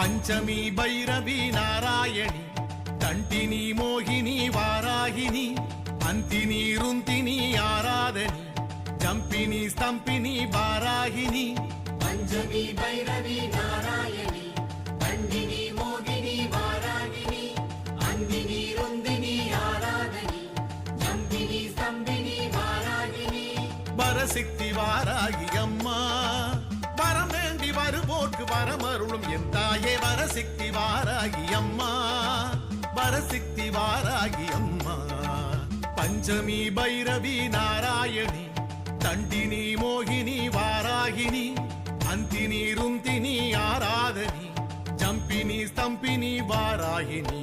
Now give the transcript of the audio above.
பஞ்சமி பைரவி நாராயணி தண்டினி மோகினி வாராகினி அந்தினி ருந்தினி ஆராதனி ஜம்பினி ஸ்தம்பினி வாராகினி பஞ்சமி பைரவி நாராயணி தண்டினி மோகினி வாராகினி அந்தினி ருந்தினி ஆராதனி ஜம்பினி ஸ்தம்பினி வாராகினி வரசக்தி வாராகி அம்மா வரம் வேண்டி வருவோர்க்கு வரமருளும் என் தாயே வரசக்தி வாராகி அம்மா வரசக்தி வாராகி அம்மா பஞ்சமி பைரவி நாராயணி தண்டினி மோகினி வாராகினி அந்தினி ருந்தினி ஆராதனி ஜம்பினி ஸ்தம்பினி வாராகினி